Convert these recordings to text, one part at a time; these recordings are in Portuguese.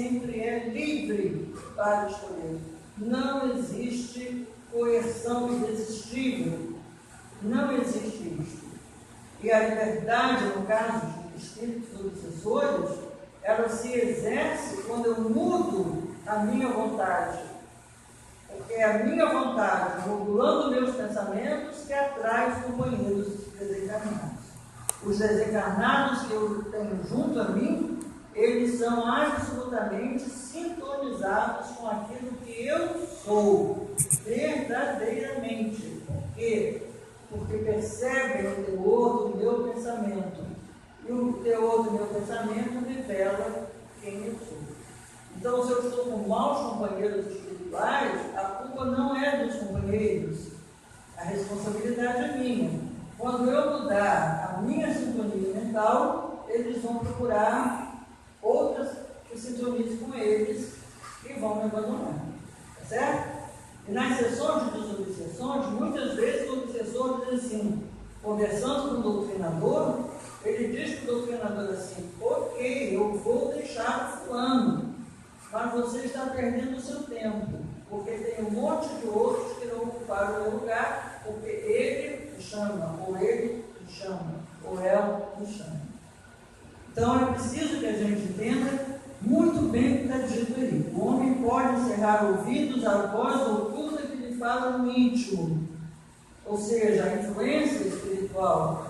sempre é livre para escolher. Não existe coerção irresistível. Não existe isso. E a liberdade, no caso de espíritos obsessores, ela se exerce quando eu mudo a minha vontade. Porque é a minha vontade, modulando meus pensamentos, que atrai os companheiros desencarnados. Os desencarnados que eu tenho junto a mim, eles são absolutamente sintonizados com aquilo que eu sou, verdadeiramente. Por quê? Porque percebem o teor do meu pensamento. E o teor do meu pensamento revela quem eu sou. Então, se eu estou com maus companheiros espirituais, a culpa não é dos companheiros. A responsabilidade é minha. Quando eu mudar a minha sintonia mental, eles vão procurar outras que sintonizem com eles e vão me abandonar. Tá certo? E nas sessões de desobsessões, muitas vezes o obsessor diz assim, conversando com o doutrinador, ele diz para o doutrinador assim: ok, eu vou deixar o fulano, mas você está perdendo o seu tempo, porque tem um monte de outros que não ocuparam o meu lugar, porque ele me chama, ou ele me chama, ou ela me chama. Então é preciso que a gente entenda muito bem o que está dito aí. O homem pode encerrar ouvidos à voz oculta que lhe fala no íntimo, ou seja, a influência espiritual,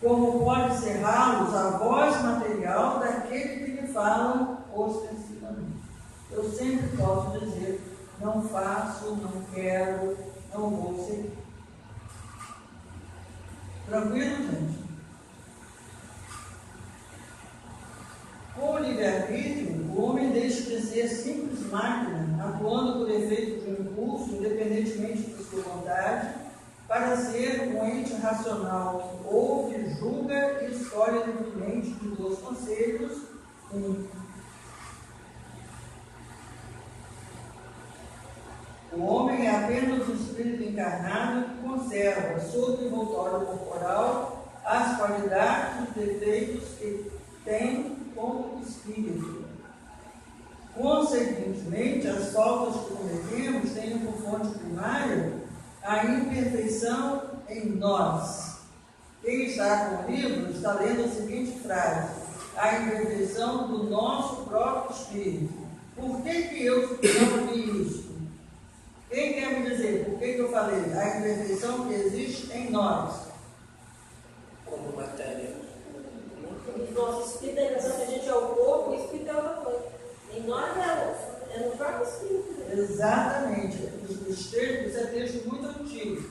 como pode cerrá-los à voz material daquele que lhe fala ostensivamente. Eu sempre posso dizer, não faço, não quero, não vou seguir. Tranquilo, gente? Com o livre-arbítrio, o homem deixa de ser simples máquina, atuando por efeito de um impulso, independentemente de sua vontade, para ser um ente racional que ouve, julga e escolhe livremente de dois conselhos. O homem é apenas um espírito encarnado que conserva, sob o envoltório corporal, as qualidades e os defeitos que tem como espírito. Consequentemente, as faltas que cometemos têm por fonte primária a imperfeição em nós. Quem está com o livro está lendo a seguinte frase: a imperfeição do nosso próprio espírito. Por que eu falei isso? Quem quer me dizer por que eu falei? A imperfeição que existe em nós. Como matéria. O nosso espírito, a impressão que a gente é o corpo, o espírito é outra coisa. Em nós é no próprio espírito. Exatamente. Os textos, isso é texto muito antigo.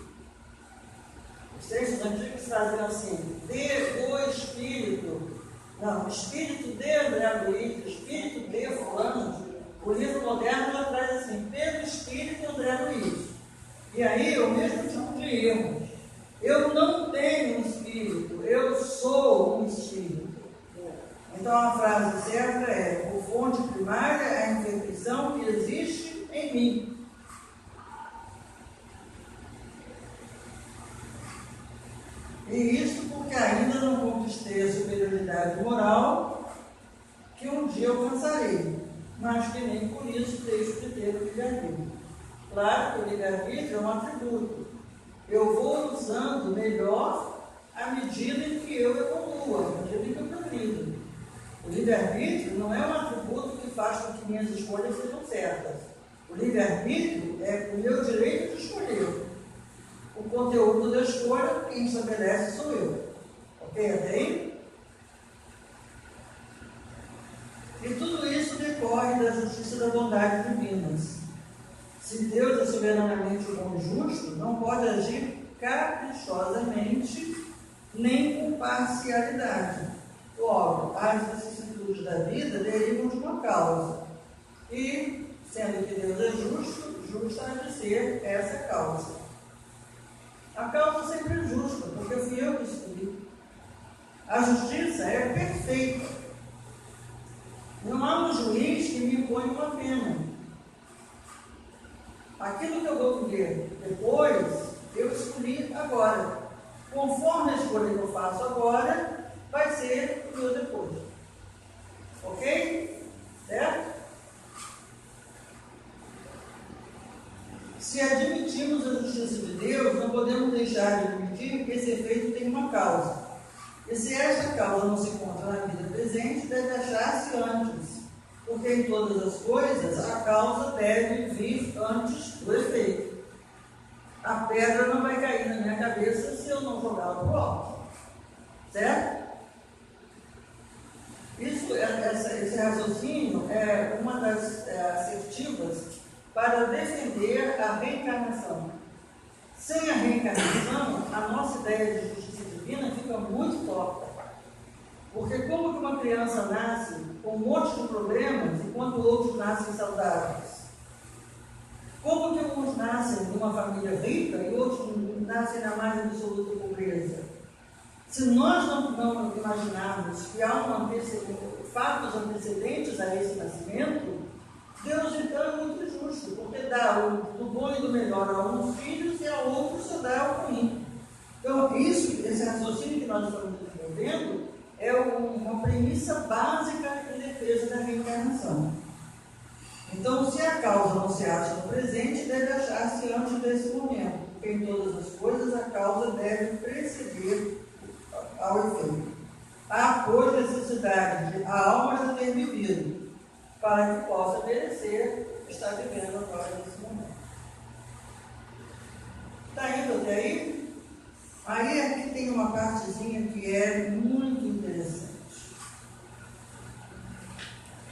Os textos antigos traziam assim, do espírito. Não, espírito de André Luiz, espírito de fulano. O livro moderno já traz assim, pelo espírito de André Luiz. E aí, o mesmo tipo de erro. Eu não tenho um espírito, eu sou um espírito. Então a frase certa é: por fonte primária é a imperfeição que existe em mim. E isso porque ainda não conquistei a superioridade moral que um dia alcançarei, mas que nem por isso deixo de ter o livre-arbítrio. Claro que o livre-arbítrio é um atributo. Eu vou usando melhor à medida em que eu evoluo, à medida em que eu progrido. O livre-arbítrio não é um atributo que faz com que minhas escolhas sejam certas. O livre-arbítrio é o meu direito de escolher. O conteúdo da escolha, quem estabelece sou eu. Ok? Até aí? E tudo isso decorre da justiça e da bondade divinas. Se Deus é soberanamente bom e justo, não pode agir caprichosamente nem com parcialidade. Logo, as vicissitudes da vida derivam de uma causa. E, sendo que Deus é justo, justa há de ser essa causa. A causa sempre é justa, porque fui eu que escolhi. A justiça é perfeita. Não há um juiz que me impõe uma pena. Aquilo que eu vou colher depois, eu escolhi agora. Conforme a escolha que eu faço agora, vai ser o meu depois. Ok? Certo? justiça de Deus, não podemos deixar de admitir que esse efeito tem uma causa. E se esta causa não se encontra na vida presente, deve achar-se antes, porque em todas as coisas a causa deve vir antes do efeito. A pedra não vai cair na minha cabeça se eu não jogá-la para o alto. Certo? Esse raciocínio é uma das assertivas para defender a reencarnação. Sem a reencarnação, a nossa ideia de justiça divina fica muito torta. Porque como que uma criança nasce com um monte de problemas enquanto outros nascem saudáveis? Como que uns nascem numa família rica e outros nascem na mais absoluta pobreza? Se nós não imaginarmos que há fatos antecedentes a esse nascimento, Deus então é muito justo, porque dá do bom e do melhor a uns filhos e a outros só dá o ruim. Então, esse raciocínio que nós estamos desenvolvendo é uma premissa básica em defesa da reencarnação. Então, se a causa não se acha no presente, deve achar-se antes desse momento, porque em todas as coisas a causa deve preceder ao efeito. Há, pois, necessidade de a alma já ter vivido, para que possa merecer estar vivendo agora nesse momento. Está indo até aí? Aí aqui tem uma partezinha que é muito interessante.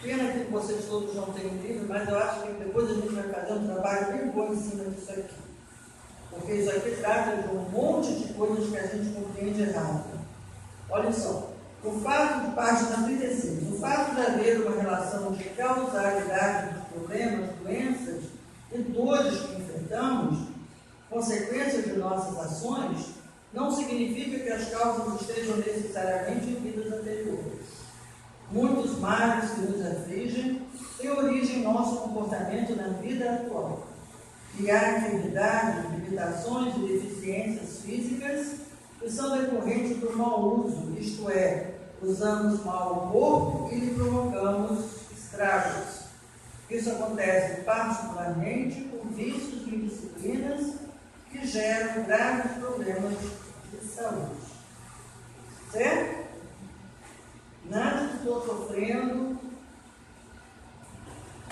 Pena que vocês todos não têm livro, mas eu acho que depois a gente vai fazer um trabalho bem bom em cima disso aqui. Porque isso aqui trata de um monte de coisas que a gente compreende errado. Olha só, página 36, o fato de haver uma relação de causalidade dos problemas, doenças e dores que enfrentamos, consequências de nossas ações, não significa que as causas estejam necessariamente em vidas anteriores. Muitos males que nos afligem têm origem em nosso comportamento na vida atual. E há enfermidades, limitações e deficiências físicas que são decorrentes do mau uso, isto é, usamos mal o corpo e lhe provocamos estragos. Isso acontece particularmente com vícios e indisciplinas que geram graves problemas de saúde. Certo? Nada que estou sofrendo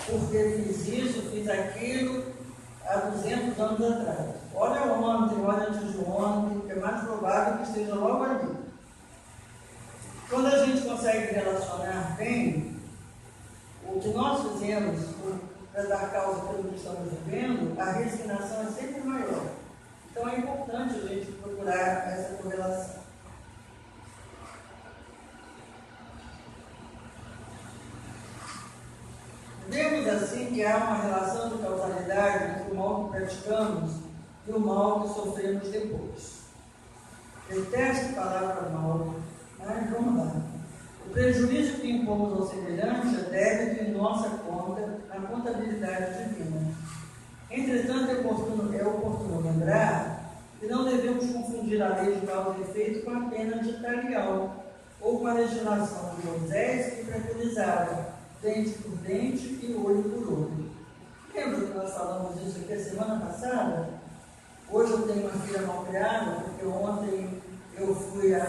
porque fiz isso, fiz aquilo há 200 anos atrás. Olha ontem, olha antes de ontem, que é mais provável que esteja logo ali. Quando a gente consegue relacionar bem o que nós fizemos para dar causa pelo que estamos vivendo, a resignação é sempre maior. Então é importante a gente procurar essa correlação. Vemos assim que há uma relação de causalidade entre o mal que praticamos e o mal que sofremos depois. Detesto a palavra mal, mas vamos lá. O prejuízo que impomos ao semelhante é débito em nossa conta, na contabilidade divina. Entretanto, é oportuno lembrar que não devemos confundir a lei de causa e efeito com a pena ditatorial, ou com a legislação de Moisés que preconizava dente por dente e olho por olho. Lembra que nós falamos disso aqui a semana passada? Hoje eu tenho uma filha mal criada, porque ontem eu fui a...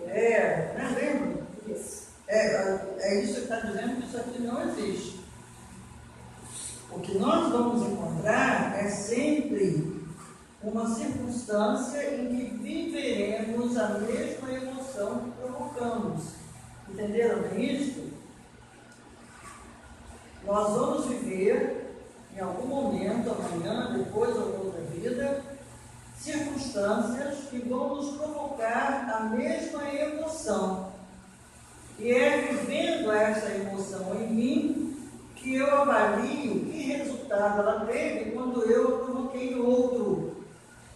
né? Lembra? É isso que está dizendo que isso aqui não existe. O que nós vamos encontrar é sempre uma circunstância em que viveremos a mesma emoção que provocamos. Entenderam bem isso? Nós vamos viver, em algum momento, amanhã, depois ou outra vida, circunstâncias que vão nos provocar a mesma emoção. E é vivendo essa emoção em mim que eu avalio que resultado ela teve quando eu a provoquei no outro.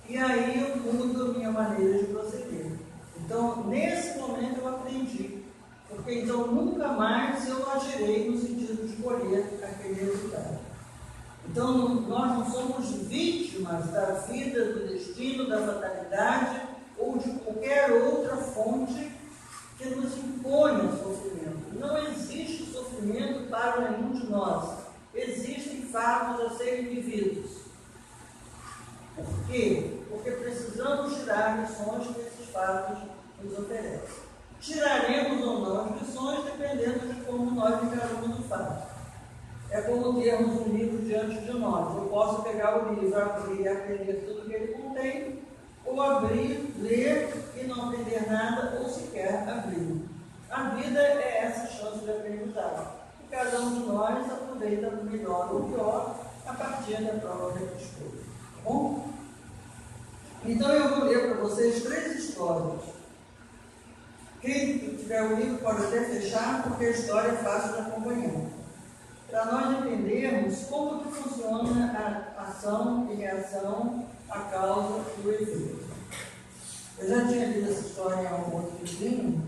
E aí eu mudo a minha maneira de proceder. Então, nesse momento eu aprendi. Porque então nunca mais eu agirei no sentido de colher aquele resultado. Então nós não somos vítimas da vida, do destino, da fatalidade ou de qualquer outra fonte que nos imponha sofrimento. Não existe sofrimento para nenhum de nós. Existem fatos a serem vividos. Por quê? Porque precisamos tirar lições que esses fatos nos oferecem. Tiraremos ou não as lições dependendo de como nós encaramos o fato. É como termos um livro diante de nós. Eu posso pegar o livro, abrir e aprender tudo que ele contém, ou abrir, ler e não aprender nada, ou sequer abrir. A vida é essa chance de aprendizado. E cada um de nós aproveita melhor ou pior a partir da própria escolha. Tá bom? Então eu vou ler para vocês 3 histórias. Quem tiver o livro pode até fechar, porque a história é fácil de acompanhar. Para nós entendermos como que funciona a ação e reação, a causa e o efeito. Eu já tinha lido essa história em algum outro livrinho,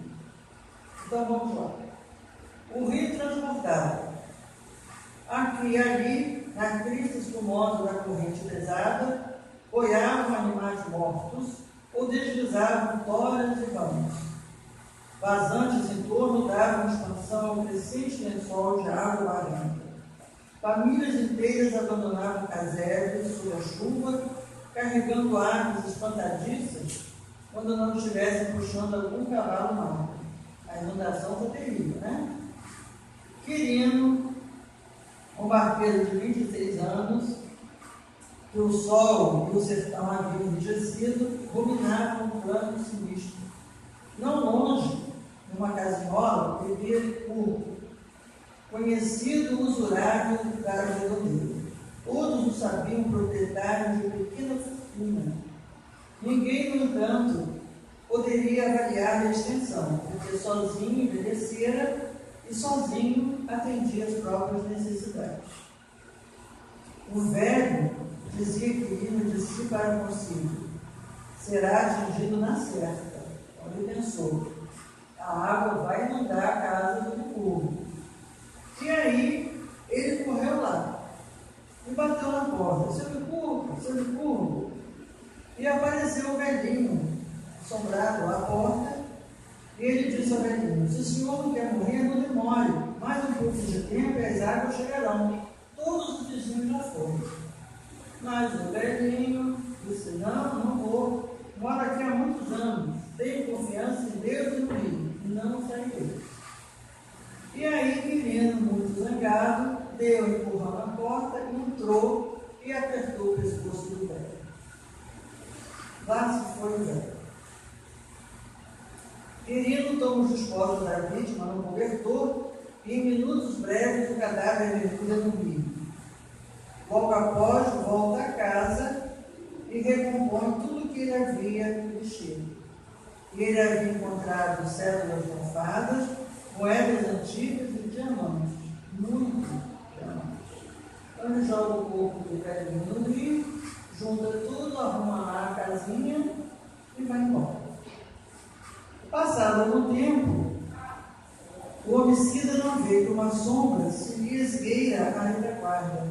então vamos lá. O rio transbordado. Aqui e ali, na crista espumosa da corrente pesada, boiavam animais mortos ou deslizavam toras e ramos. Vazantes em torno davam expansão ao crescente lençol de água barrenta. Famílias inteiras abandonavam casébrios sob a chuva, carregando árvores espantadiças quando não estivessem puxando algum cavalo mau. A inundação foi terrível, né? Quirino, um barqueiro de 26 anos, que o sol e o sertão haviam enrijecido, ruminavam um plano sinistro. Não longe, numa casinhola, vivia Licurgo, conhecido usurário da redondeza. Todos o sabiam proprietário de pequena fortuna. Ninguém, no entanto, poderia avaliar a extensão, porque sozinho envelhecera e sozinho atendia às próprias necessidades. O velho dizia Quirino de si para consigo: será atingido na certa. Ele pensou: a água vai inundar a casa do Licurgo. E aí ele correu lá e bateu na porta: seu Licurgo. E apareceu o velhinho, assombrado à porta, e ele disse ao velhinho: se o senhor não quer morrer, não demore. Mais um pouco de tempo e as águas chegarão. Todos os vizinhos já foram. Mas o velhinho disse: não vou. Moro aqui há muitos anos. Tenho confiança em Deus e no rio. Não sairei. E aí, Quirino, muito zangado, deu um empurrão na porta, entrou e apertou o pescoço do velho. Lá se foi o velho. Quirino toma os despojos da vítima no cobertor e, em minutos breves, o cadáver mergulha no rio. Logo após, volta a casa e recompõe tudo que ele havia vestido. Ele havia encontrado cédulas mofadas, moedas antigas e diamantes, muitos diamantes. Então ele joga o corpo do velhinho no rio, junta tudo, arruma lá a casinha e vai embora. Passado algum tempo, o homicida não vê que uma sombra se lhe esgueira à retaguarda.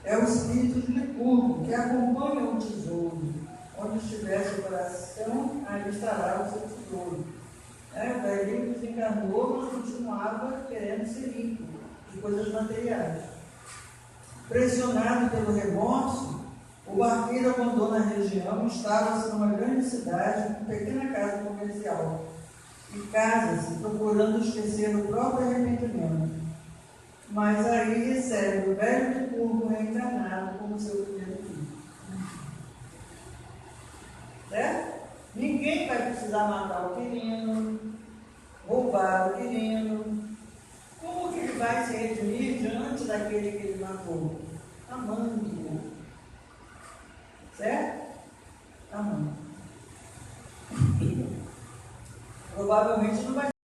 É o espírito de Licurgo que acompanha o tesouro. Onde estiver seu coração, aí estará o seu tesouro. O velhinho desencarnou, mas continuava querendo ser rico de coisas materiais. Pressionado pelo remorso, o barqueiro abandona a região e instala-se numa grande cidade com pequena casa comercial e casa-se procurando esquecer o próprio arrependimento. Mas aí recebe o velho Licurgo reencarnado como seu primeiro filho. Certo? Ninguém vai precisar matar o Quirino, roubar o Quirino. Como que ele vai se redimir diante daquele que ele matou? Amando. Certo? Amando. Provavelmente